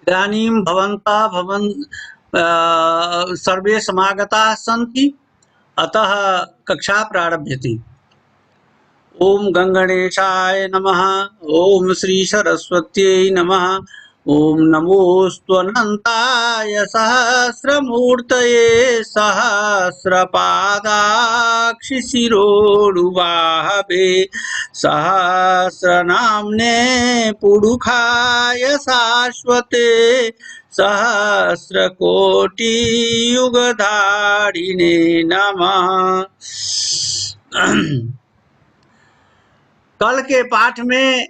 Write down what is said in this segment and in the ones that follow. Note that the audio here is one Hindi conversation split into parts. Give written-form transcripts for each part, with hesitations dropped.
इदानीं सर्वे समागताः सन्ति, अतः कक्षा प्रारभ्यते। ओम गंगणेशाय नमः। ओम श्री सरस्वत्यै नमः। ओम नमोऽस्त्वनन्ताय सहस्रमूर्तये सहस्रपादाक्षिशिरोरुबाहवे सहस्रनाम्ने पुरुषाय शाश्वते सहस्रकोटियुगधारिणे नमः। कल के पाठ में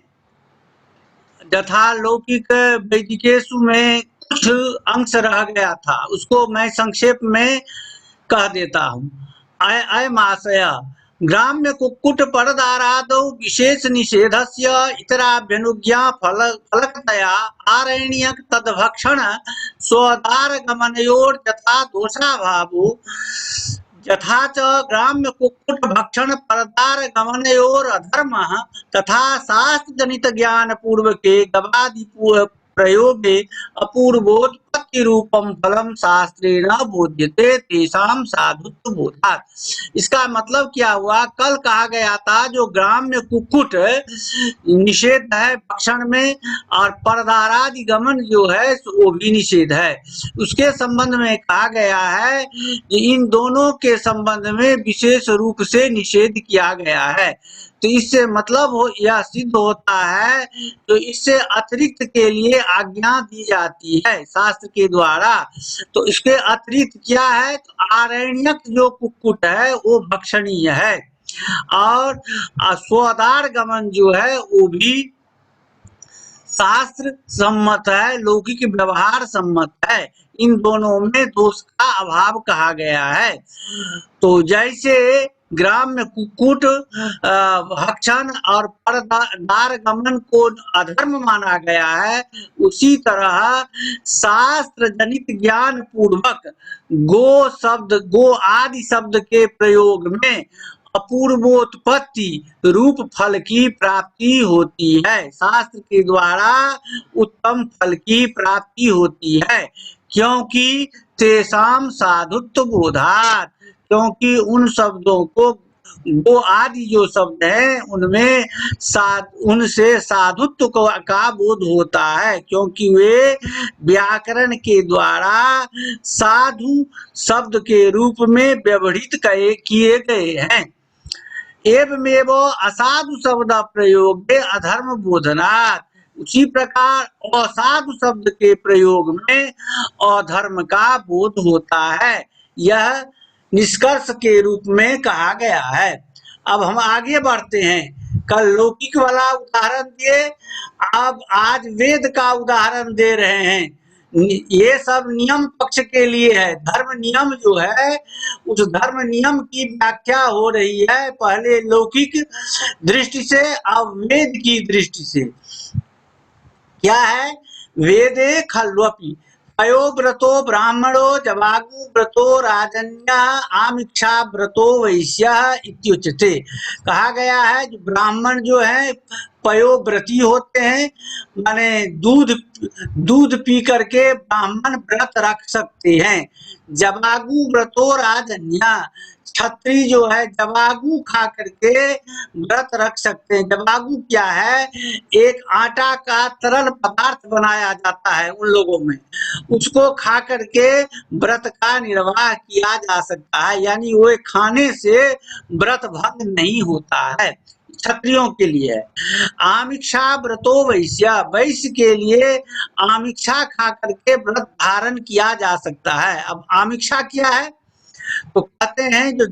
यथालौकिक वैदिकेषु में कुछ अंश रह गया था, उसको मैं संक्षेप में कह देता हूँ। अय महाशय ग्राम्य कुक्कुट परदारादौ विशेष निषेधस्य इतराभ्यनुज्ञा फलकतया आरण्यक तद्भक्षण स्वदारगमनयोर यथा दोषाभावो यथा च ग्राम्य कुक्कुट भक्षण परदार गमनयोर अधर्मः तथा शास्त्र जनित ज्ञान पूर्वके गवादि प्रयोगे अपूर्वोत्पत्ति रूपम फलम शास्त्रेण बोध्यते तेषां साधुत्व बोधात्। इसका मतलब क्या हुआ? कल कहा गया था जो ग्राम्य कुक्कुट निषेध है भक्षण में, और परदारादि गमन जो है वो भी निषेध है। उसके संबंध में कहा गया है कि इन दोनों के संबंध में विशेष रूप से निषेध किया गया है। तो इससे मतलब यह सिद्ध होता है तो इससे अतिरिक्त के लिए आज्ञा दी जाती है शास्त्र के द्वारा। तो इसके अतिरिक्त क्या है? तो आरण्यक जो कुक्कुट है वो भक्षणीय है, और स्वदार गमन जो है वो भी शास्त्र सम्मत है, लौकिक व्यवहार सम्मत है। इन दोनों में दोष का अभाव कहा गया है। तो जैसे ग्राम्य कुक्कुट भक्षण और परदार गमन को अधर्म माना गया है, उसी तरह शास्त्र जनित ज्ञान पूर्वक गो आदि शब्द के प्रयोग में अपूर्वोत्पत्ति रूप फल की प्राप्ति होती है। शास्त्र के द्वारा उत्तम फल की प्राप्ति होती है, क्योंकि तेषां साधुत्व बोधात्, क्योंकि उन शब्दों को गो आदि जो शब्द हैं उनमें उनसे साधुत्व का बोध होता है, क्योंकि वे व्याकरण के द्वारा साधु शब्द के रूप में व्यवहृत किए गए हैं। एवमेव असाधु शब्द प्रयोग अधर्म बोधनात्, उसी प्रकार असाधु शब्द के प्रयोग में अधर्म का बोध होता है। यह निष्कर्ष के रूप में कहा गया है। अब हम आगे बढ़ते हैं। कल लौकिक वाला उदाहरण दिए, अब आज वेद का उदाहरण दे रहे हैं। ये सब नियम पक्ष के लिए है। धर्म नियम जो है उस धर्म नियम की व्याख्या हो रही है, पहले लौकिक दृष्टि से, अब वेद की दृष्टि से। क्या है? वेदे खल्वपि पयो व्रतो ब्राह्मणो जवागु व्रतो राजन्य आमिक्षा व्रतो वैश्य इत्युच्यते। कहा गया है कि ब्राह्मण जो है पयोव्रती होते हैं, माने दूध पी करके ब्राह्मण व्रत रख सकते हैं। जवागु व्रतो राजन्य, क्षत्रिय जो है जवागु खा करके व्रत रख सकते हैं। जवागु क्या है? एक आटा का तरल पदार्थ बनाया जाता है उन लोगों में, उसको खा करके व्रत का निर्वाह किया जा सकता है, यानी वो खाने से व्रत भंग नहीं होता है। क्षत्रियों के लिए आमिक्षा व्रतो वैश्य, वैश्य के लिए आमिक्षा खा करके व्रत धारण किया जा सकता है। अब आमिक्षा क्या है? तो कहते हैं जो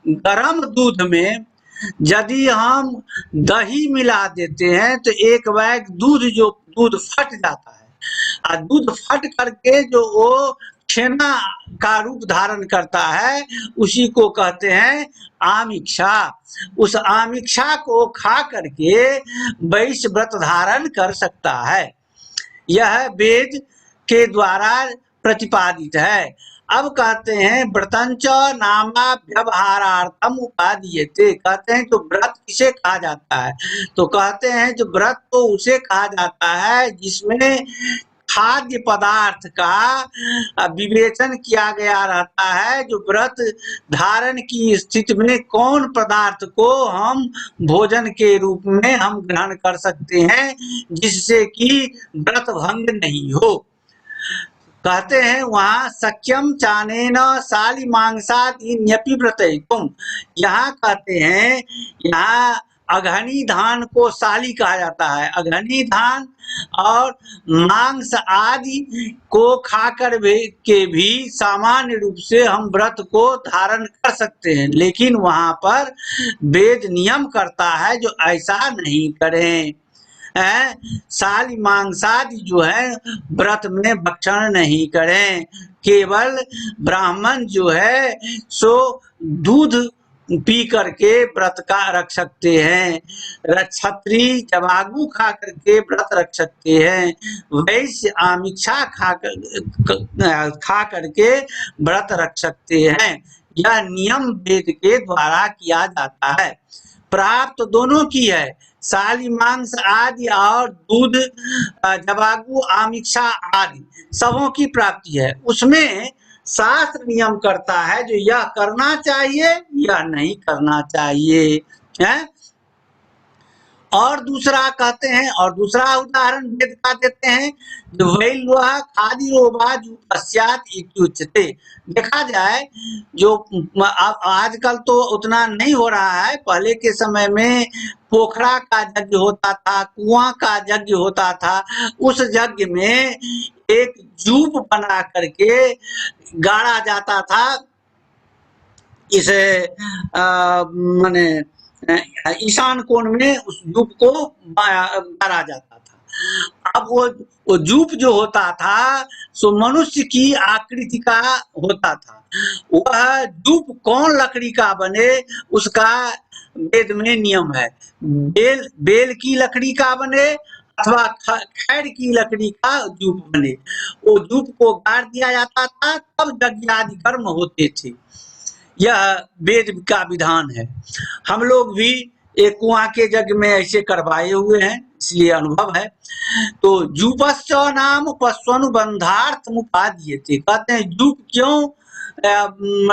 गर्म दूध में यदि हम दही मिला देते हैं तो एक बैग दूध फट जाता है, और दूध फट करके जो वो छेना का रूप धारण करता है उसी को कहते हैं आमिक्षा। उस आमिक्षा को खा करके वैश्य व्रत धारण कर सकता है। यह वेद के द्वारा प्रतिपादित है। अब कहते हैं व्रतंच नामा व्यवहारार्थम उपादीयते, कहते हैं जो व्रत किसे कहा जाता है, तो कहते हैं जो व्रत तो उसे कहा जाता है जिसमें खाद्य पदार्थ का विवेचन किया गया रहता है, जो व्रत धारण की स्थिति में कौन पदार्थ को हम भोजन के रूप में हम ग्रहण कर सकते हैं जिससे कि व्रत भंग नहीं हो। कहते हैं वहां सख्यम चानेन साली मांसात न्यपि व्रतयितुम, यहाँ कहते हैं यहाँ अघनी धान को साली कहा जाता है। अघनी धान और मांस आदि को खाकर के भी सामान्य रूप से हम व्रत को धारण कर सकते हैं, लेकिन वहां पर वेद नियम करता है जो ऐसा नहीं करें। साली मांसादि जो है व्रत में भक्षण नहीं करें, केवल ब्राह्मण जो है सो दूध पी करके व्रत का रख सकते हैं, क्षत्रिय जवागु खा करके व्रत रख सकते हैं, वैश्य आमिक्षा खा करके व्रत रख सकते हैं। यह नियम वेद के द्वारा किया जाता है। प्राप्त दोनों की है, साली मांस आदि और दूध जवागु आमिक्षा आदि सबों की प्राप्ति है। उसमें शास्त्र नियम करता है जो यह करना चाहिए या नहीं करना चाहिए है। और दूसरा कहते हैं, और दूसरा उदाहरण वेद का देते हैं जो वैल्वा खादी रोबाज पश्चात इत्युच्यते। देखा जाए जो आजकल तो उतना नहीं हो रहा है, पहले के समय में पोखरा का यज्ञ होता था, कुआं का यज्ञ होता था, उस यज्ञ में एक जूप बना करके गाड़ा जाता था, इसे माने ईशान कोण में उस जूप को गाड़ा जाता था। अब वो जूप जो होता था सो मनुष्य की आकृति का होता था। वह जूप कौन लकड़ी का बने उसका वेद में नियम है। बेल की लकड़ी का बने अथवा खैर की लकड़ी का जूप बने, वो जूप को गाड़ दिया जाता था, तब यज्ञ आदि कर्म होते थे। यह वेद का विधान है। हम लोग भी एक कुआं के यज्ञ में ऐसे करवाए हुए हैं, इसलिए अनुभव है। तो जूपश्च नाम पश्वनुबंधार्थ मुपादीयते, कहते हैं जूप क्यों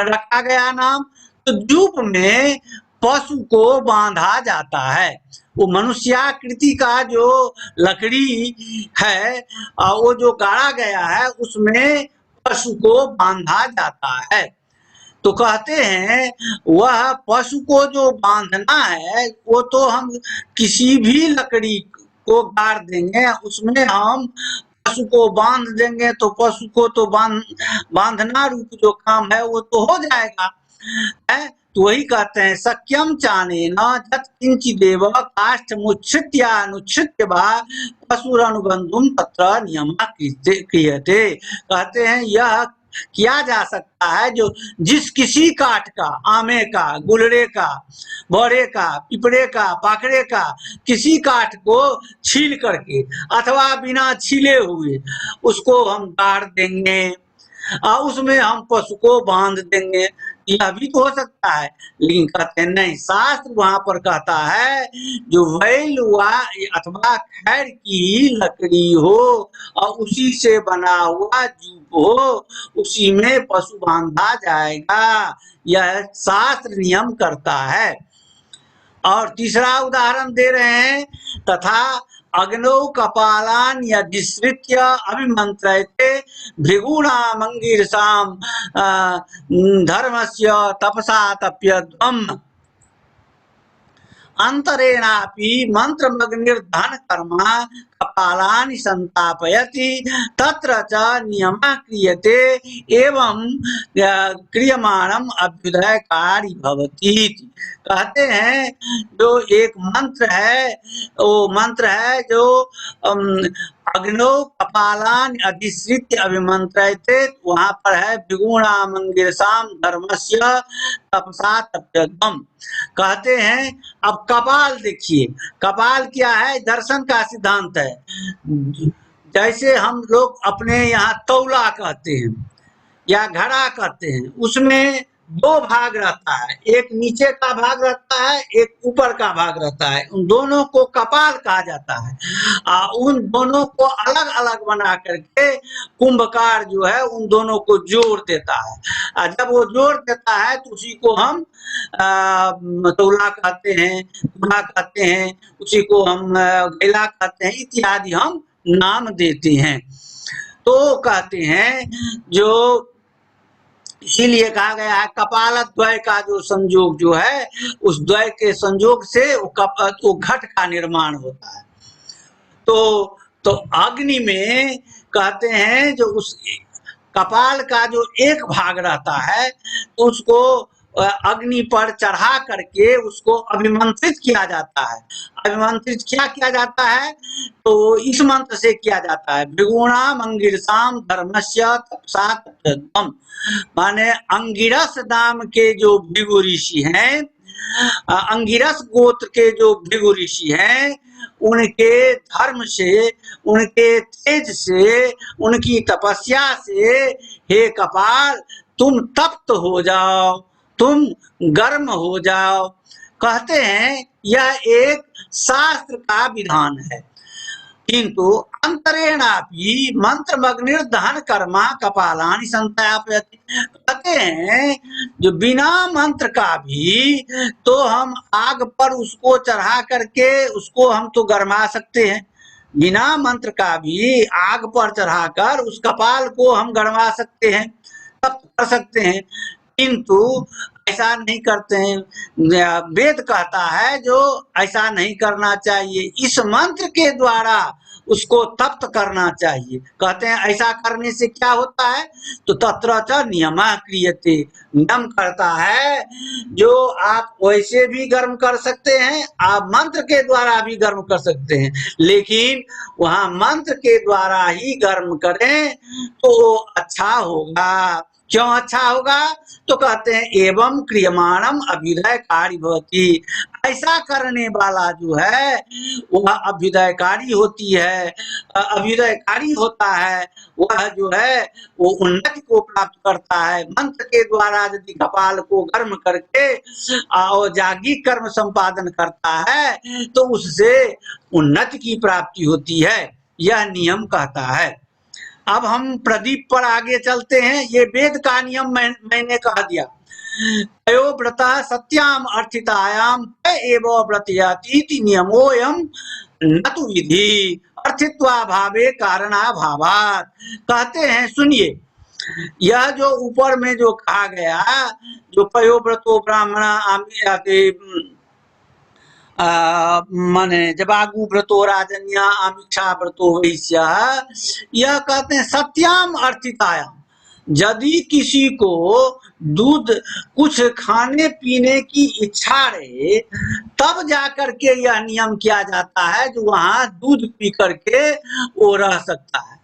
रखा गया नाम, तो जूप में पशु को बांधा जाता है। वो मनुष्याकृति का जो लकड़ी है वो जो गाड़ा गया है उसमें पशु को बांधा जाता है। तो कहते हैं वह पशु को जो बांधना है वो तो हम किसी भी लकड़ी को गाड़ देंगे, उसमें हम पशु को बांध देंगे तो पशु को तो बांधना रूप जो काम है वो तो हो जाएगा है। तो वही कहते हैं सख्यम चाने न जत किंचिदेव काष्ठमुच्छित्यानुच्छित्य वा पशुरनुबंधुम तत्र नियमा क्रियते। कहते हैं यह किया जा सकता है जो जिस किसी काठ का, आमे का, गुलरे का, बोरे का, पिपरे का, पाखड़े का, किसी काठ को छील करके अथवा बिना छीले हुए उसको हम गाड़ देंगे और उसमें हम पशु को बांध देंगे, यह भी तो हो सकता है। लेकिन कहते हैं नहीं, शास्त्र वहां पर कहता है जो वैल हुआ अथवा खैर की लकड़ी हो और उसी से बना हुआ जूप हो, उसी में पशु बांधा जाएगा, यह शास्त्र नियम करता है। और तीसरा उदाहरण दे रहे हैं तथा अग्नौ कपालान यदिश्रित्य अभिमंत्रयते भृगूणामंगीरसाम धर्मस्य तपसा तप्यध्वम् अंतरेणापि मंत्रमग्निर्धन कर्मा कपालानि संतापयति तत्र च नियमः क्रियते एवं क्रियमाणम अभ्युदयकारी भवति। कहते हैं जो एक मंत्र है वो मंत्र है जो अग्नो कपालान अधिश्रित्य अभिमंत्रयते, वहां पर है भृगूणामंगीरसाम धर्मस्य तपसा तप्यध्वम्। कहते हैं अब कपाल देखिए, कपाल क्या है, दर्शन का सिद्धांत है। जैसे हम लोग अपने यहाँ तौला कहते हैं, या घड़ा कहते हैं, उसमें दो भाग रहता है, एक नीचे का भाग रहता है, एक ऊपर का भाग रहता है। उन दोनों को कपाल कहा जाता है। उन दोनों को अलग अलग बना करके कुंभकार जो है उन दोनों को जोड़ देता है। जब वो जोड़ देता है तो उसी को हम तौला कहते हैं, गुना कहते हैं, उसी को हम गैला कहते हैं, इत्यादि हम नाम देते हैं। तो कहते हैं जो इसीलिए कहा गया है कपाल द्वय का जो संयोग जो है, उस द्वय के संयोग से वो घट का निर्माण होता है। तो अग्नि में कहते हैं जो उस कपाल का जो एक भाग रहता है उसको अग्नि पर चढ़ा करके उसको अभिमंत्रित किया जाता है। अभिमंत्रित क्या किया जाता है? तो इस मंत्र से किया जाता है, भृगुणाम अंगिरसाम धर्मस्य तपसा तप्तम। माने अंगिरस नाम के जो भृगु ऋषि हैं, अंगिरस गोत्र के जो भृगु ऋषि हैं, उनके धर्म से, उनके तेज से, उनकी तपस्या से हे कपाल तुम तप्त हो जाओ, तुम गर्म हो जाओ। कहते हैं यह एक शास्त्र का विधान है, किंतु अंतरेणापि मंत्रमग्निर दहन कर्मा कपालानि संतापयति। कहते हैं जो बिना मंत्र का भी तो हम आग पर उसको चढ़ा करके उसको हम तो गरमा सकते हैं, बिना मंत्र का भी आग पर चढ़ाकर उस कपाल को हम गरमा सकते हैं, तप कर सकते हैं, किंतु ऐसा नहीं करते हैं। वेद कहता है जो ऐसा नहीं करना चाहिए, इस मंत्र के द्वारा उसको तप्त करना चाहिए। कहते हैं ऐसा करने से क्या होता है? तो तत्र च नियमः क्रियते, नियम करता है जो आप वैसे भी गर्म कर सकते हैं, आप मंत्र के द्वारा भी गर्म कर सकते हैं, लेकिन वहां मंत्र के द्वारा ही गर्म करें तो वो अच्छा होगा। क्यों अच्छा होगा? तो कहते हैं एवं क्रियमाणम अभ्युदयकारी भवति। ऐसा करने वाला जो है वह अभ्युदयकारी होती है, अभ्युदयकारी होता है, वह जो है वो उन्नति को प्राप्त करता है। मंत्र के द्वारा यदि कपाल को गर्म करके और जागीक कर्म संपादन करता है तो उससे उन्नति की प्राप्ति होती है, यह नियम कहता है। अब हम प्रदीप पर आगे चलते हैं। ये वेद का नियम मैंने कह दिया, तयो व्रता सत्याम अर्थितायाम एव व्रतयाति नियमोयम न तु विधि अर्थित्वाभावे कारणाभावात्। कहते हैं सुनिए, यह जो ऊपर में जो कहा गया, जो पयोव्रतो ब्राह्मण माने जबागु व्रतो राजन्या आमिक्षा व्रतो वैश्य, यह कहते हैं सत्याम अर्थितायाम। यदि किसी को दूध कुछ खाने पीने की इच्छा रहे तब जाकर के यह नियम किया जाता है जो वहां दूध पी करके वो रह सकता है।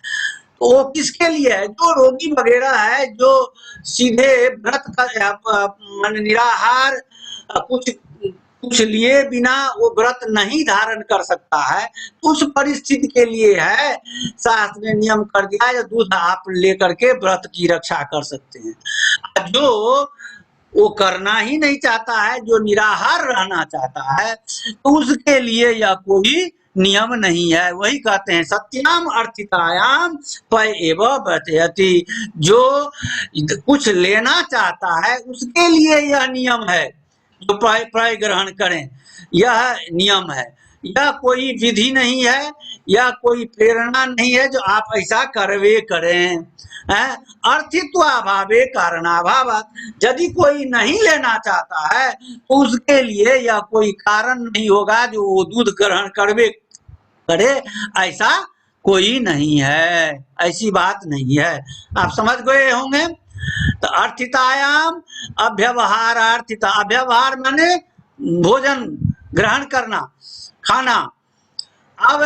तो वो किसके लिए है? जो रोगी वगैरह है, जो सीधे व्रत का निराहार कुछ लिए बिना वो व्रत नहीं धारण कर सकता है, तो उस परिस्थिति के लिए है शास्त्र ने नियम कर दिया है दूध आप लेकर के व्रत की रक्षा कर सकते हैं। जो वो करना ही नहीं चाहता है, जो निराहार रहना चाहता है, तो उसके लिए यह कोई नियम नहीं है। वही कहते हैं सत्याम अर्थितायाम पय एव व्रतयति। जो कुछ लेना चाहता है उसके लिए यह नियम है, जो प्राय ग्रहण करें, यह नियम है। यह कोई विधि नहीं है, यह कोई प्रेरणा नहीं है जो आप ऐसा करवे करें। अर्थित्वाभावे कारणाभावात्। यदि कोई नहीं लेना चाहता है तो उसके लिए यह कोई कारण नहीं होगा जो वो दूध ग्रहण करवे करे, ऐसा कोई नहीं है, ऐसी बात नहीं है। आप समझ गए होंगे। तो अर्थितायाम अव्यवहारार्थिता, अव्यवहार माने भोजन ग्रहण करना, खाना। अब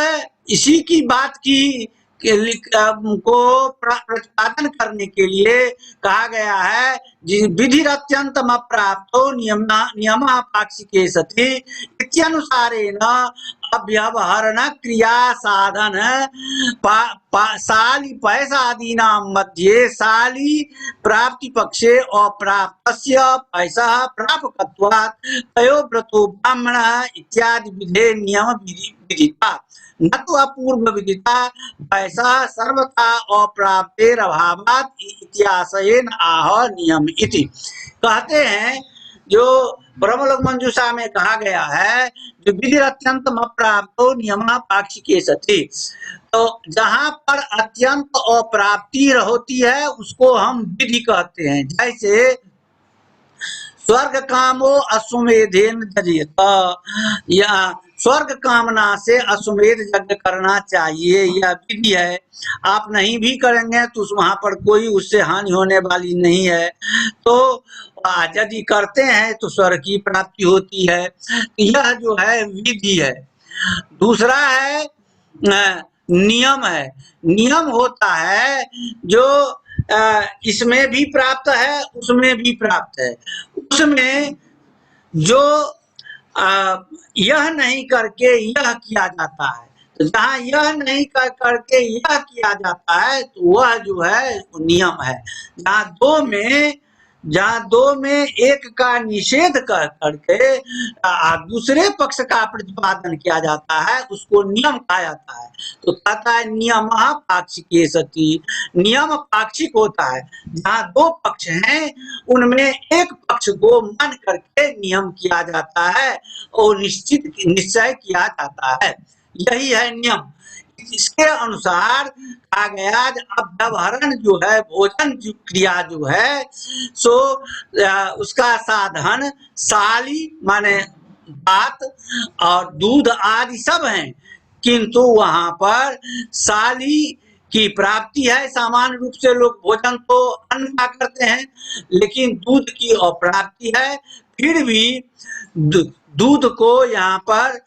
इसी की बात की को प्रतिपादन करने के लिए कहा गया है विधिरत्यंतम अप्राप्तो नियमा पाक्षिके सति इत्यनुसारेण अव्यवहरण क्रिया साधन साली पैसादीना मध्ये साली प्राप्ति पक्षे अप्राप्तस्य पैसः प्रापकत्वात् तयोव्रतो ब्राह्मण इत्यादि विधे नियम विदिता न तो अपूर्व विदिता पैसा सर्वथा अप्राप्तेर अभावात् इत्याशयेन आह नियम इति। कहते हैं जो ब्रह्मलोक मंजूषा में कहा गया है, जो विधि अत्यंत अप्राप्तो नियम पाक्षिके सति, तो जहां पर अत्यंत अप्राप्ति होती है उसको हम विधि कहते हैं। जैसे स्वर्ग कामो अश्वमेधेन जजेत, या स्वर्ग कामना से अश्वमेध यज्ञ करना चाहिए, यह विधि है। आप नहीं भी करेंगे तो वहां पर कोई उससे हानि होने वाली नहीं है, तो यदि करते हैं तो स्वर्ग की प्राप्ति होती है। यह जो है विधि है। दूसरा है नियम है। नियम होता है जो इसमें भी प्राप्त है उसमें भी प्राप्त है। उसमें जो यह नहीं करके यह किया जाता है, तो जहाँ यह नहीं करके यह किया जाता है तो वह जो है नियम है। जहाँ दो में एक का निषेध कर करके दूसरे पक्ष का प्रतिपादन किया जाता है उसको नियम कहा जाता है। तो कहता है नियम पाक्षिके सति, नियम पाक्षिक होता है। जहाँ दो पक्ष हैं उनमें एक पक्ष को मान करके नियम किया जाता है और निश्चय किया जाता है, यही है नियम। इसके अनुसार कहा गया अव्यवहरण जो है भोजन जो क्रिया जो है सो उसका साधन साली माने भात और दूध आदि सब हैं, किंतु वहां पर साली की प्राप्ति है। सामान्य रूप से लोग भोजन तो अन्न का करते हैं, लेकिन दूध की अप्राप्ति है। फिर भी दूध को यहाँ पर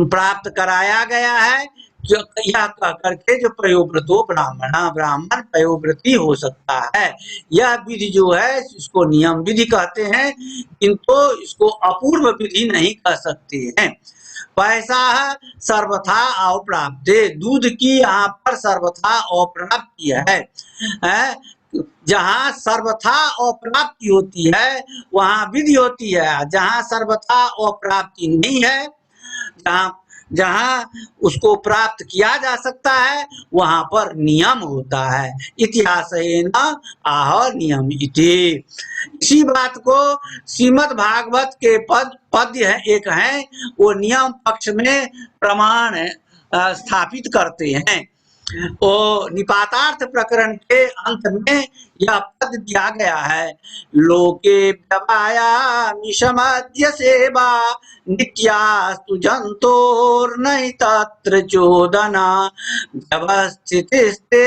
प्राप्त कराया गया है, जो यह कह करके जो पयोव्रतो ब्राह्मण पयोव्रती हो सकता है। यह विधि जो है इसको नियम विधि कहते हैं, किंतु इसको अपूर्व विधि नहीं कह सकते हैं। पैसा सर्वथा अप्राप्ते, दूध की यहाँ पर सर्वथा अप्राप्ति है। जहाँ सर्वथा अप्राप्ति होती है वहाँ विधि होती है, जहाँ सर्वथा अप्राप्ति नहीं है, जहाँ उसको प्राप्त किया जा सकता है वहां पर नियम होता है। इतिहासेन आह नियम इति। इसी बात को श्रीमद् भागवत के पद्य है एक है, वो नियम पक्ष में प्रमाण स्थापित करते हैं। वो निपातार्थ प्रकरण के अंत में यह पद दिया गया है, लोके व्यवायामि समद्य सेवा नित्यास्तु जंतोर्नहि तत्र चोदना व्यवस्थितिस्ते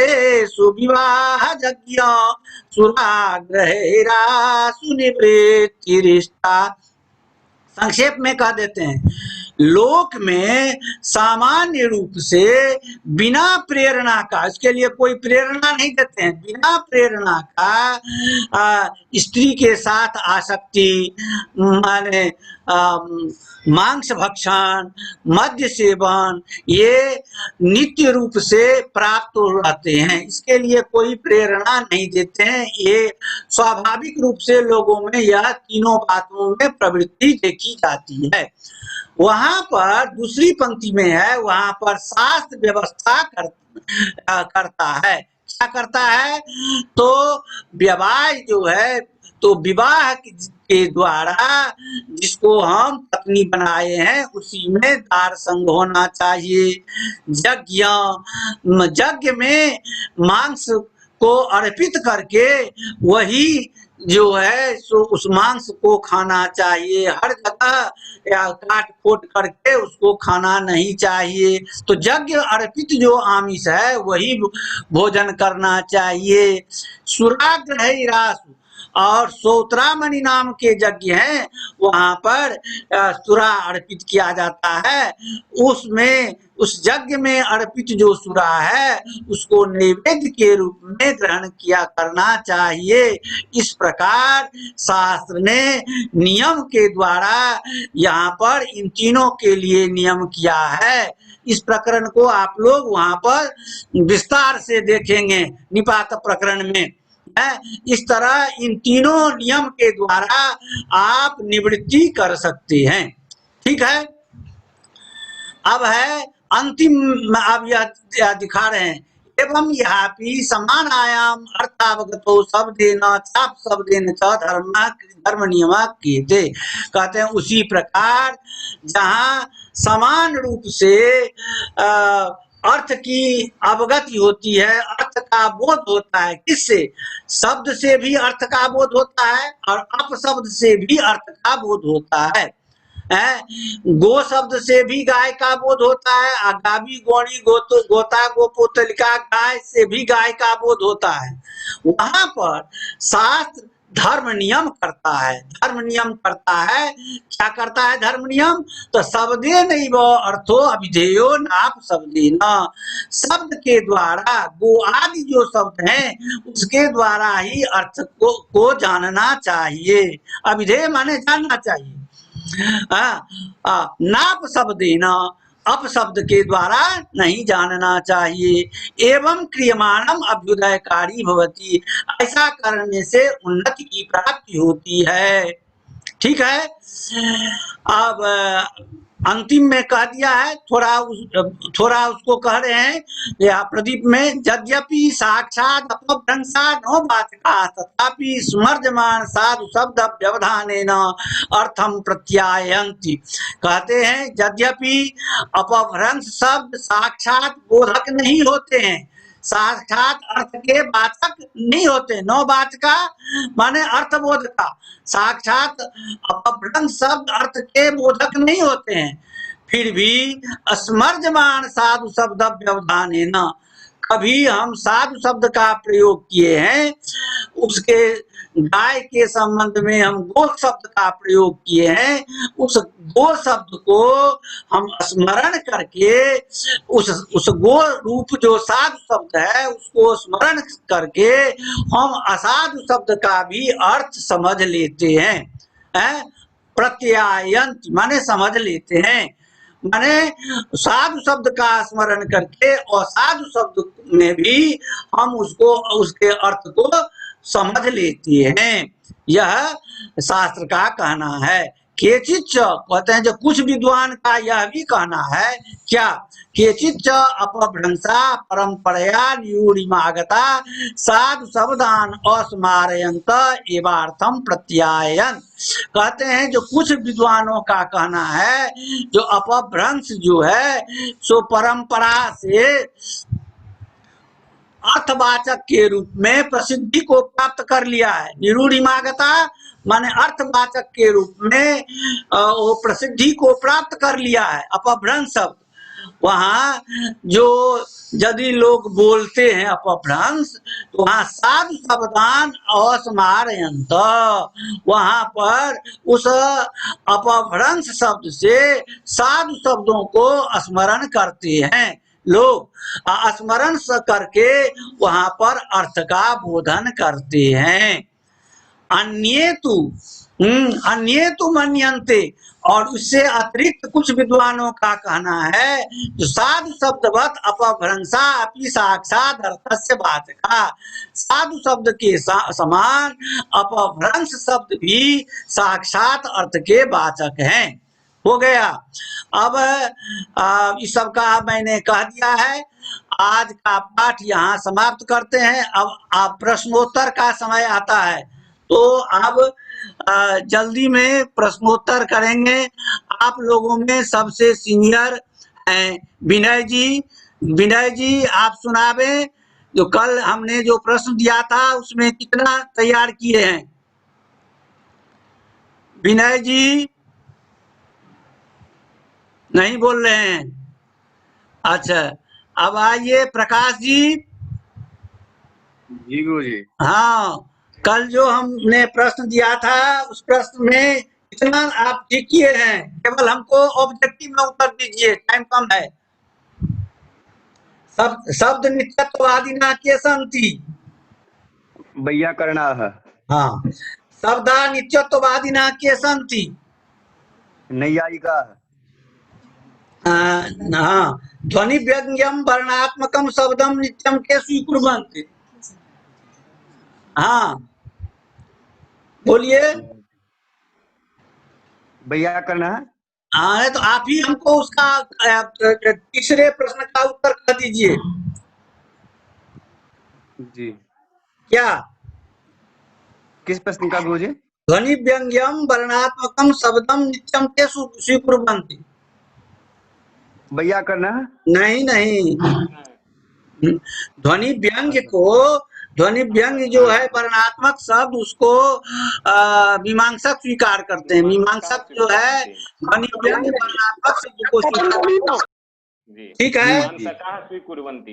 सुविवाह यज्ञ सुराग्रहेरा सुनिवृत्तिरिष्टा। संक्षेप में कह देते हैं, लोक में सामान्य रूप से बिना प्रेरणा का, इसके लिए कोई प्रेरणा नहीं देते हैं, बिना प्रेरणा का स्त्री के साथ आसक्ति माने मांस भक्षण मद्य सेवन ये नित्य रूप से प्राप्त रहते हैं। इसके लिए कोई प्रेरणा नहीं देते हैं। ये स्वाभाविक रूप से लोगों में यह तीनों बातों में प्रवृत्ति देखी जाती है। वहां पर दूसरी पंक्ति में है, वहां पर शास्त्र व्यवस्था करता है। क्या करता है? तो विवाह जो है, तो विवाह के द्वारा जिसको हम पत्नी बनाए हैं उसी में दार संग होना चाहिए। यज्ञ में मांस को अर्पित करके वही जो है सो उस मांस को खाना चाहिए। हर जगह या काट खोट करके उसको खाना नहीं चाहिए। तो यज्ञ अर्पित जो आमिष है वही भोजन करना चाहिए। सुराग्रह रासु, और सौत्रामणि नाम के यज्ञ हैं, वहां पर सुरा अर्पित किया जाता है। उसमें उस यज्ञ में अर्पित जो सुरा है उसको नैवेद्य के रूप में ग्रहण किया करना चाहिए। इस प्रकार शास्त्र ने नियम के द्वारा यहाँ पर इन तीनों के लिए नियम किया है। इस प्रकरण को आप लोग वहां पर विस्तार से देखेंगे निपात प्रकरण में। इस तरह इन तीनों नियम के द्वारा आप निवृत्ति कर सकते हैं। ठीक है। अब है अंतिम, अब यह दिखा रहे हैं, एवं यहापि समानायाम अर्थावगतो शब्देन चाप शब्देन च धर्म नियम कीते। कहते हैं उसी प्रकार जहाँ समान रूप से अर्थ की अवगति होती है, अर्थ का बोध होता है। किससे? शब्द से भी अर्थ का बोध होता है और अपशब्द से भी अर्थ का बोध होता है। गो शब्द से भी गाय का बोध होता है, अगावी गोणी गोता गोपोतलिका गाय से भी गाय का बोध होता है। वहां पर शास्त्र धर्म नियम करता है। धर्म नियम करता है, क्या करता है धर्म नियम? तो शब्दे नहीं वो अर्थो अभिधेयो नाप शब्दे न, शब्द के द्वारा गो आदि जो शब्द हैं उसके द्वारा ही अर्थ को जानना चाहिए। अभिधेय माने जानना चाहिए। नाप शब्देन, अपशब्द के द्वारा नहीं जानना चाहिए। एवं क्रियमाणम अभ्युदयकारी भवति, ऐसा करने से उन्नति की प्राप्ति होती है। ठीक है। अब अंतिम में कह दिया है, थोड़ा उसको कह रहे हैं या प्रदीप में, यद्यपि साक्षात अपभ्रंशा नो बाचका तथापि स्मर्जमान साधु शब्द व्यवधानेन अर्थम प्रत्यायन्ति। कहते हैं यद्यपि अपभ्रंश शब्द साक्षात बोधक नहीं होते हैं, साक्षात अर्थ के वाचक नहीं होते। नौ वाचका माने अर्थ बोधका, साक्षात अपभ्रंश शब्द अर्थ के बोधक नहीं होते हैं, फिर भी स्मर्जमान साधु शब्द व्यवधानेन, कभी हम साधु शब्द का प्रयोग किए हैं, उसके गाय के संबंध में हम गो शब्द का प्रयोग किए हैं, उस गो शब्द को हम स्मरण करके उस गो रूप जो साधु शब्द है उसको स्मरण करके हम असाधु शब्द का भी अर्थ समझ लेते हैं। प्रत्यायंत माने समझ लेते हैं, माने साधु शब्द का स्मरण करके और साधु शब्द में भी हम उसके अर्थ को समझ लेते हैं। यह शास्त्र का कहना है। केचित कहते हैं जो कुछ विद्वान का यह भी कहना है, क्या? केचित अपभ्रंशा परंपरया न्यूरिमागता साधु शब्दान अस्मारयंत एवार्थम प्रत्यायन। कहते हैं जो कुछ विद्वानों का कहना है, जो अपभ्रंश जो है सो परंपरा से अर्थवाचक के रूप में प्रसिद्धि को प्राप्त कर लिया है। निरूढ़िमागता माने अर्थवाचक के रूप में वो प्रसिद्धि को प्राप्त कर लिया है। अपभ्रंश शब्द वहाँ जो यदि लोग बोलते हैं अपभ्रंश, तो वहाँ साधु शब्दान अस्मारयंत, वहाँ पर उस अपभ्रंश शब्द से साधु शब्दों को स्मरण करते हैं लोग, स्मरण करके वहां पर अर्थ का बोधन करते हैं। अन्येतु मन्यन्ते, और उससे अतिरिक्त कुछ विद्वानों का कहना है जो साधु शब्दवत अपभ्रंशा अपि साक्षात अर्थस्य वाचका, साधु शब्द के समान अपभ्रंश शब्द भी साक्षात अर्थ के वाचक हैं। हो गया। अब इस सब का मैंने कह दिया है। आज का पाठ यहाँ समाप्त करते हैं। अब आप प्रश्नोत्तर का समय आता है, तो अब जल्दी में प्रश्नोत्तर करेंगे। आप लोगों में सबसे सीनियर हैं विनय जी। विनय जी आप सुनावे, जो कल हमने जो प्रश्न दिया था उसमें कितना तैयार किए हैं? विनय जी नहीं बोल रहे हैं। अच्छा, अब आइए प्रकाश जी। जी गुरु जी। हाँ, कल जो हमने प्रश्न दिया था उस प्रश्न में इतना आप ठीक किए हैं, केवल हमको ऑब्जेक्टिव में उत्तर दीजिए, टाइम कम है। शब्द नित्यत्ववादिना के सन्ति। वैयाकरणाः। हाँ, शब्दा नित्यत्ववादिना के सन्ति। नैयायिकाः। हाँ, ध्वनि व्यंग्यम वर्णात्मकम शब्दम नित्यम के स्वीकुर्वन्ति। हाँ, बोलिए। वैयाकरणः। हाँ, तो आप ही हमको उसका तीसरे प्रश्न का उत्तर कर दीजिए। जी, क्या? किस प्रश्न का गुरुजी? ध्वनि व्यंग्यम वर्णात्मकम शब्दम नित्यम के स्वीकुर्वन्ति। वैयाकरणः। नहीं नहीं, ध्वनि व्यंग्य को, ध्वनि व्यंग्य जो है वर्णात्मक शब्द, उसको मीमांसक स्वीकार करते हैं। मीमांसक जो है ध्वनि व्यंग्य वर्णात्मक शब्द को स्वीकार, ठीक है।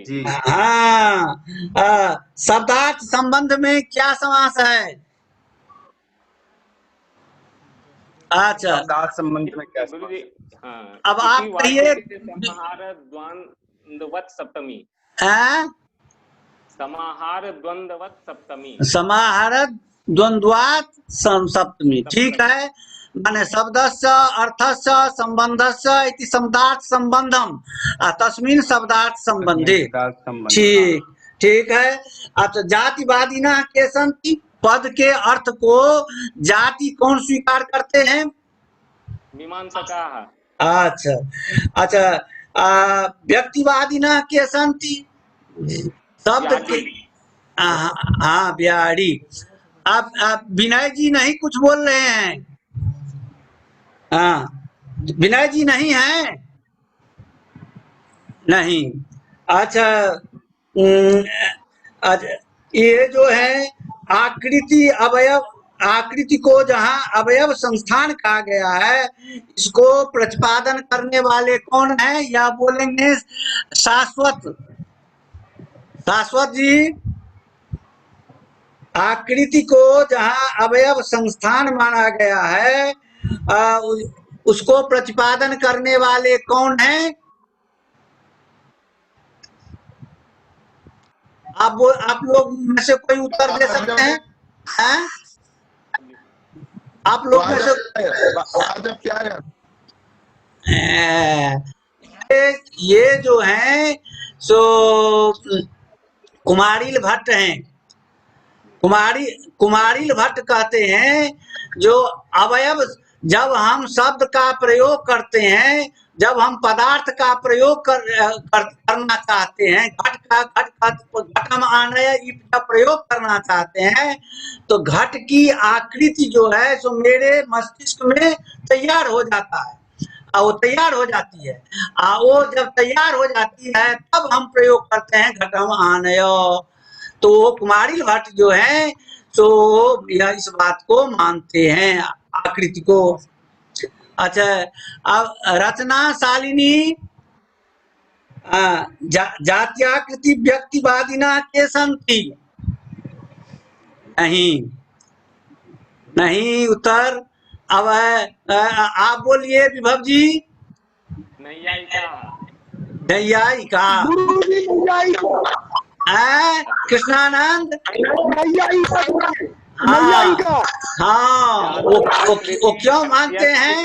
जी। हाँ, शब्दार्थ संबंध में क्या समास है? अच्छा, शब्दार्थ संबंध में क्या? हाँ, अब आप कहिए। समाहार द्वंद्ववत् सप्तमी। समाहार द्वंद्ववत् सप्तमी। समाहार द्वंद्वात् सप्तमी, ठीक है। माने शब्दस्य अर्थस्य संबंधस्य इति शब्दार्थ संबंधम तस्मिन् शब्दार्थ संबंधे। ठीक, ठीक है। अच्छा, जातिवादिना के सन्ति। पद के अर्थ को जाति कौन स्वीकार करते हैं? मीमांसकाः। अच्छा अच्छा, व्यक्तिवादिना के सन्ति। शब्द के, हाँ, बिहारी। आप विनय जी नहीं कुछ बोल रहे हैं? हाँ, विनय जी नहीं है? नहीं। अच्छा, ये जो है आकृति अवयव, आकृति को जहाँ अवयव संस्थान कहा गया है, इसको प्रतिपादन करने वाले कौन है? या बोलेंगे शाश्वत। शाश्वत जी, आकृति को जहाँ अवयव संस्थान माना गया है, उसको प्रतिपादन करने वाले कौन है? आप लोग में से कोई उत्तर दे सकते हैं? हैं? आप लोग में से क्या है? ये जो है सो कुमारिल भट्ट हैं। कुमारिल भट्ट कहते हैं जो अवयव, जब हम शब्द का प्रयोग करते हैं, जब हम पदार्थ का प्रयोग करना चाहते हैं, घटम आनय का प्रयोग करना चाहते हैं, तो घट की आकृति जो है सो मेरे मस्तिष्क में तैयार हो जाता है, वो तैयार हो जाती है। वो जब तैयार हो जाती है तब हम प्रयोग करते हैं घटम आनय। तो कुमारिल भट्ट जो है तो यह इस बात को मानते हैं, आकृति को। अच्छा, अब रचना शालिनी जात्याकृति व्यक्तिवादिना के सन्ति। नहीं नहीं, उत्तर। अब आप बोलिए विभव जी। नैयायिका। कृष्णानंद। हाँ, वो क्यों मानते हैं?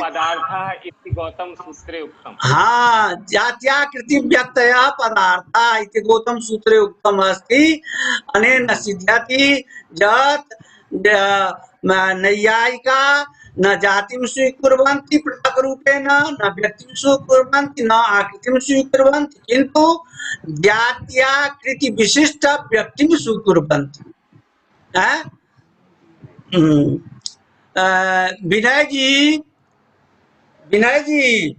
गौतम सूत्रे उक्तम। हाँ, जात्याकृति व्यक्तया पदार्था इति गौतम सूत्रे उक्तम अस्ति। अनेन सिद्ध्यति यत् नैयायिका न जातिं स्वीकुर्वन्ति पृथक् रूपेण, न व्यक्तिं स्वीकुर्वन्ति, न आकृतिं स्वीकुर्वन्ति, किन्तु जात्याकृति विशिष्ट व्यक्तिं स्वीकुर्वन्ति। विनय जी, विनय जी।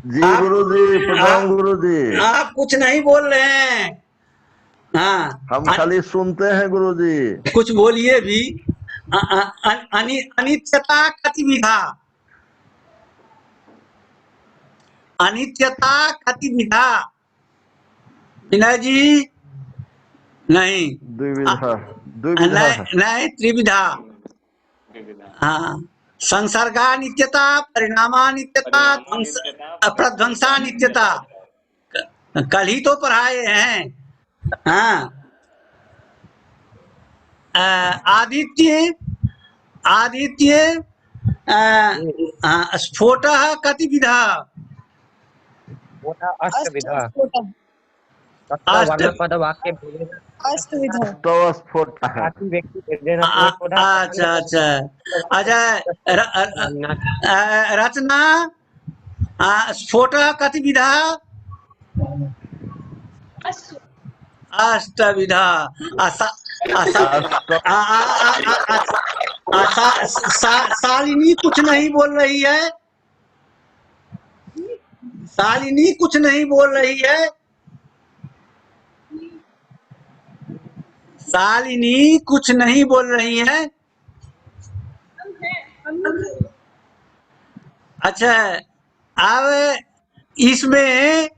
प्रणाम गुरुजी। आप कुछ नहीं बोल रहे हैं। हाँ, हम खाली सुनते हैं गुरुजी। कुछ बोलिए भी। अनित्यता कतिविधा, अनित्यता कतिविधा। विनय जी नहीं। द्विविधा है। नहीं त्रिविधा। विविधा हाँ, संसर्गा नित्यता, परिणामा नित्यता, प्रध्वंसा नित्यता। कल ही तो पढ़ाए हैं। हाँ, आदित्य आदित्य स्फोट कतिविधा। अष्टविधा अष्ट वर्णपद वाक्य भेदेन अष्टविधा तो स्फोट है। जाति व्यक्ति भेदेन अच्छा अच्छा अच्छा रचना स्फोट कतिविधा। अष्टविधा। शालिनी कुछ नहीं बोल रही है। शालिनी कुछ नहीं बोल रही है। शालिनी कुछ नहीं बोल रही है। अच्छा, अब इसमें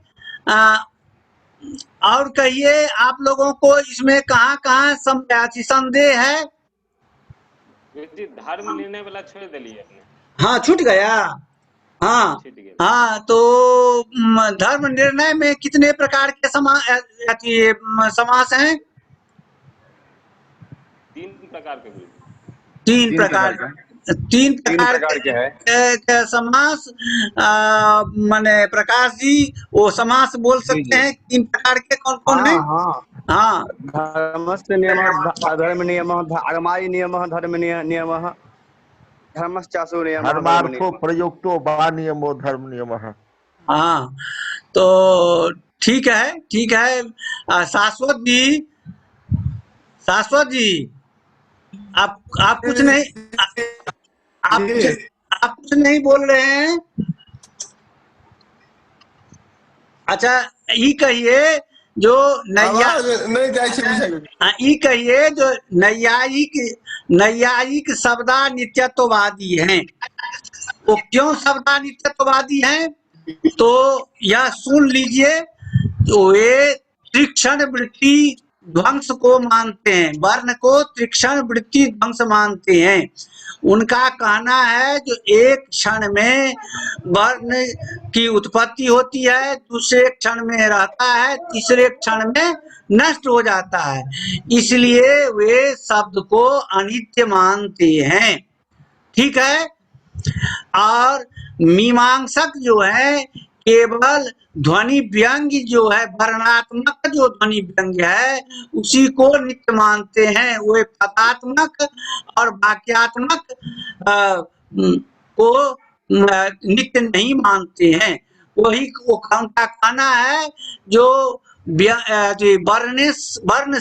और कहिए आप लोगों को इसमें कहाँ कहाँ संदेह है। जी धर्म निर्णय वाला छोड़ दिलिए अपने। हाँ, छूट गया। हाँ छूट गया। हाँ, तो धर्म निर्णय में कितने प्रकार के समास हैं। 3 प्रकार के गुरु। तीन प्रकार के है। के समास। माने प्रकाश जी वो समास बोल सकते हैं 3 प्रकार के कौन कौन है। हाँ, धर्मस्य नियमः धर्म नियमः धर्माय नियमः धर्म नियमः धर्मश्चासु नियमः धर्म धर्मार्थो नियमः। प्रयुक्तो वा नियमो धर्म नियमः। हाँ, तो ठीक है। शाश्वत जी आप कुछ नहीं आप कुछ नहीं बोल रहे हैं। अच्छा, ये कहिए जो कहिए जो नैयायिक शब्दानित्यत्ववादी हैं, वो क्यों शब्दानित्यत्ववादी हैं, तो यह सुन लीजिए। तो वे त्रिक्षण वृत्ति ध्वंस को मानते हैं, वर्ण को त्रिक्षण वृत्ति ध्वंस मानते हैं। उनका कहना है जो एक क्षण में वर्ण की उत्पत्ति होती है, दूसरे क्षण में रहता है, तीसरे क्षण में नष्ट हो जाता है, इसलिए वे शब्द को अनित्य मानते हैं। ठीक है। और मीमांसक जो है केवल ध्वनि व्यंग्य जो है, वर्णात्मक जो ध्वनि व्यंग्य है उसी को नित्य मानते हैं। वे पदात्मक और वाक्यात्मक को नित्य नहीं मानते हैं। वही उनका कहना है जो वर्ण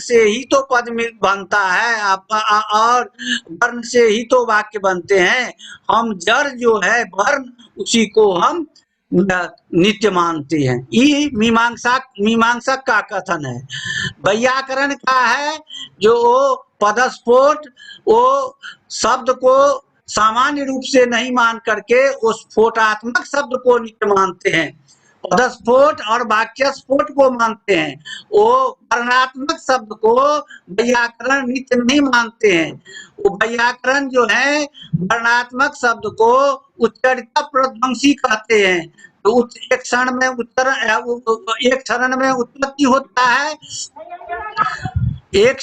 से ही तो पद बनता है और वर्ण से ही तो वाक्य बनते हैं। हम जड़ जो है वर्ण, उसी को हम नित्य मानते हैं। ये मीमांसक का कथन है। वैयाकरण का है जो पदस्फोट वो शब्द को सामान्य रूप से नहीं मान करके उस स्फोटात्मक शब्द को नित्य मानते हैं, पदस्फोट और वाक्य स्फोट को मानते हैं। वो वर्णात्मक शब्द को वैयाकरण नित्य नहीं मानते हैं। वो वैयाकरण जो है वर्णात्मक शब्द को उच्चारिता प्रध्वंसी कहते हैं। तो एक क्षण में उत्पत्ति होता है, एक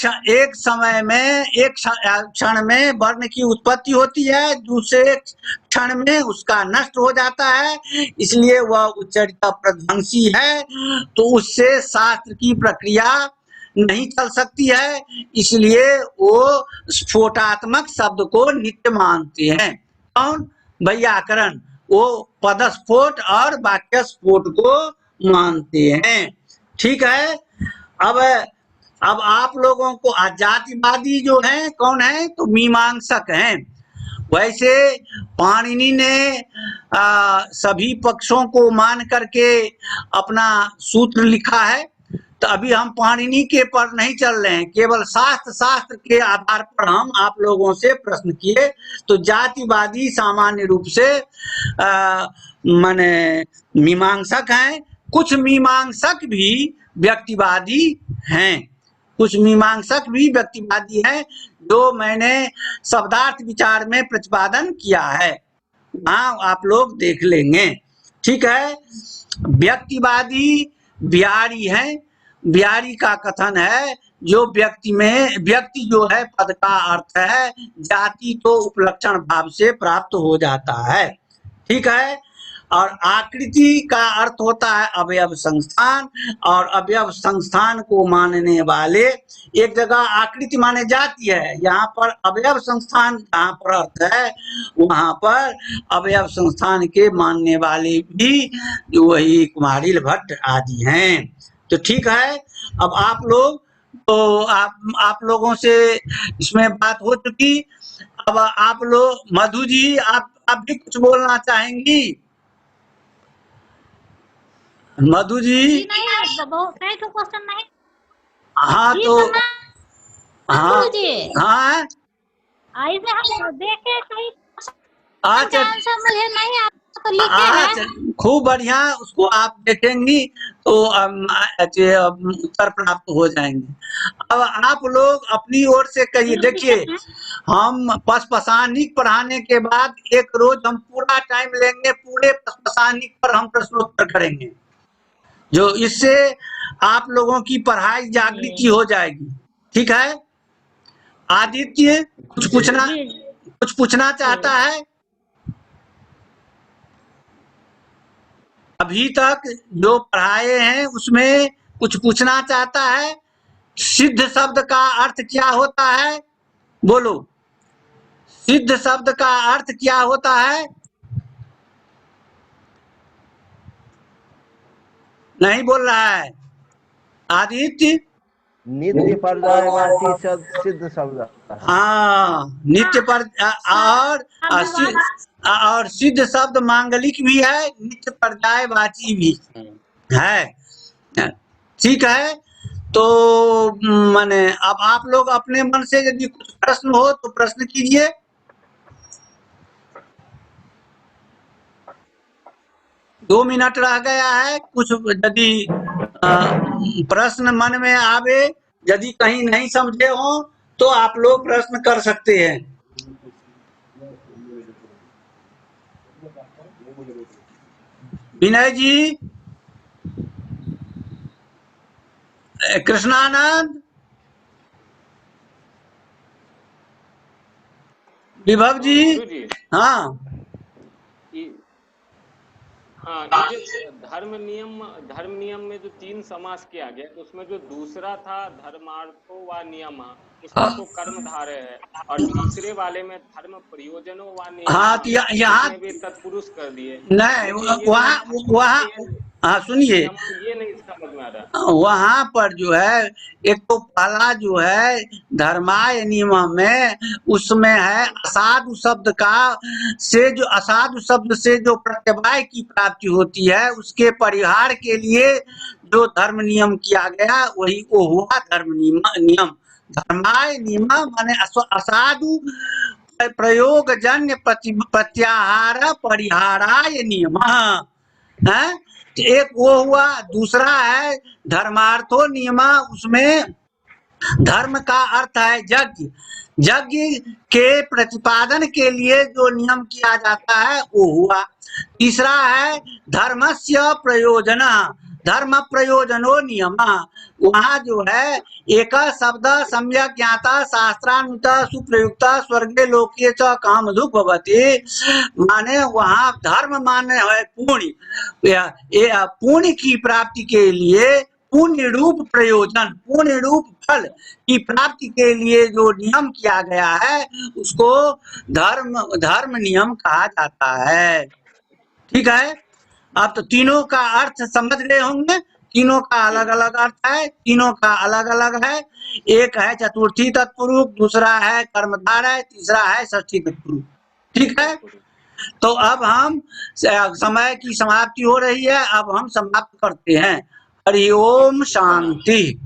क्षण में वर्ण की उत्पत्ति होती है, दूसरे क्षण में उसका नष्ट हो जाता है, इसलिए वह उच्चारिता प्रध्वंसी है। तो उससे शास्त्र की प्रक्रिया नहीं चल सकती है, इसलिए वो स्फोटात्मक शब्द को नित्य मानते हैं। कौन? वैयाकरण। वो पदस्फोट और वाक्य स्फोट को मानते हैं। ठीक है। अब आप लोगों को जातिवादी जो है कौन है, तो मीमांसक हैं। वैसे पाणिनि ने सभी पक्षों को मान करके अपना सूत्र लिखा है। तो अभी हम पाणिनि के पर नहीं चल रहे हैं, केवल शास्त्र के आधार पर हम आप लोगों से प्रश्न किए। तो जातिवादी सामान्य रूप से माने मीमांसक हैं। कुछ मीमांसक भी व्यक्तिवादी हैं। कुछ मीमांसक भी व्यक्तिवादी हैं, जो मैंने शब्दार्थ विचार में प्रतिपादन किया है, वहां आप लोग देख लेंगे। ठीक है। व्यक्तिवादी बिहारी हैं। बिहारी का कथन है, जो व्यक्ति जो है पद का अर्थ है, जाति तो उपलक्षण भाव से प्राप्त हो जाता है। ठीक है। और आकृति का अर्थ होता है अवयव संस्थान, और अवयव संस्थान को मानने वाले, एक जगह आकृति माने जाती है, यहाँ पर अवयव संस्थान जहाँ पर अर्थ है, वहां पर अवयव संस्थान के मानने वाले भी वही कुमारिल भट्ट आदि हैं। तो ठीक है। अब आप लोग, तो आप लोगों से इसमें बात हो चुकी। अब आप लोग, मधु जी, आप भी कुछ बोलना चाहेंगी? मधु जी? नहीं, बहुत नहीं तो क्वेश्चन नहीं। हाँ जी तो हाँ जी, हाँ इसमें हम देखे कहीं अच्छा आंसर मुझे नहीं आता तो लिखे हैं। अच्छा, खूब बढ़िया, उसको आप देखेंगी तो उत्तर प्राप्त हो जाएंगे। अब आप लोग अपनी ओर से कहिए। देखिए, हम पशपाशानिक पढ़ाने के बाद एक रोज हम पूरा टाइम लेंगे, पूरे पशपाशानिक पर हम प्रश्नोत्तर करेंगे, जो इससे आप लोगों की पढ़ाई जागृति हो जाएगी। ठीक है। आदित्य कुछ पूछना चाहता है? अभी तक जो पढ़ाए हैं उसमें कुछ पूछना चाहता है? सिद्ध शब्द का अर्थ क्या होता है? बोलो, सिद्ध शब्द का अर्थ क्या होता है? नहीं बोल रहा है आदित्य। नित्य पर्यायवाची सिद्ध शब्द। हाँ, नित्य पर और सिद्ध शब्द मांगलिक भी है, नित्य पर्यायवाची भी है। ठीक है। तो माने अब आप लोग अपने मन से यदि कुछ प्रश्न हो तो प्रश्न कीजिए। दो मिनट रह गया है। कुछ यदि प्रश्न मन में आवे, यदि कहीं नहीं समझे हो तो आप लोग प्रश्न कर सकते हैं। विनय जी, कृष्णानंद, विभव जी। हाँ हाँ, ये धर्म नियम में जो 3 समास किया गया, तो उसमें जो दूसरा था धर्मार्थो व नियम, उसका तो कर्मधारय है, और तीसरे वाले में धर्म प्रयोजनो व नियम, हाँ, तो यहाँ भी तत्पुरुष कर दिए। नहीं, वहाँ हाँ सुनिए, ये नहीं समझ में आ रहा। वहाँ पर जो है, एक तो पहला जो है धर्माय नियम में, उसमें है असाधु शब्द का, से जो असाधु शब्द से जो प्रत्यवाय की प्राप्ति होती है, उसके परिहार के लिए जो धर्म नियम किया गया, वही वो हुआ धर्म नियम। धर्माय नियम माने असाधु प्रयोग जन्य प्रत्याहार परिहाराय नियम है। एक वो हुआ। दूसरा है धर्मार्थो नियम, उसमें धर्म का अर्थ है यज्ञ। यज्ञ के प्रतिपादन के लिए जो नियम किया जाता है वो हुआ। तीसरा है धर्मस्य प्रयोजन, धर्म प्रयोजनो नियम। वहाँ जो है एक शब्द सम्यक ज्ञाता शास्त्रान्वित सुप्रयुक्त स्वर्गे लोके च काम दुख भवति, माने वहाँ धर्म माने है पुण्य। पुण्य की प्राप्ति के लिए पुण्य रूप प्रयोजन, पुण्य रूप फल की प्राप्ति के लिए जो नियम किया गया है, उसको धर्म नियम कहा जाता है। ठीक है। अब तो तीनों का अर्थ समझ गए होंगे। तीनों का अलग अलग अर्थ है, तीनों का अलग अलग है। एक है चतुर्थी तत्पुरुष, दूसरा है कर्मधारय, तीसरा है षष्ठी तत्पुरुष। ठीक है। तो अब हम समय की समाप्ति हो रही है, अब हम समाप्त करते हैं। हरि ओम शांति।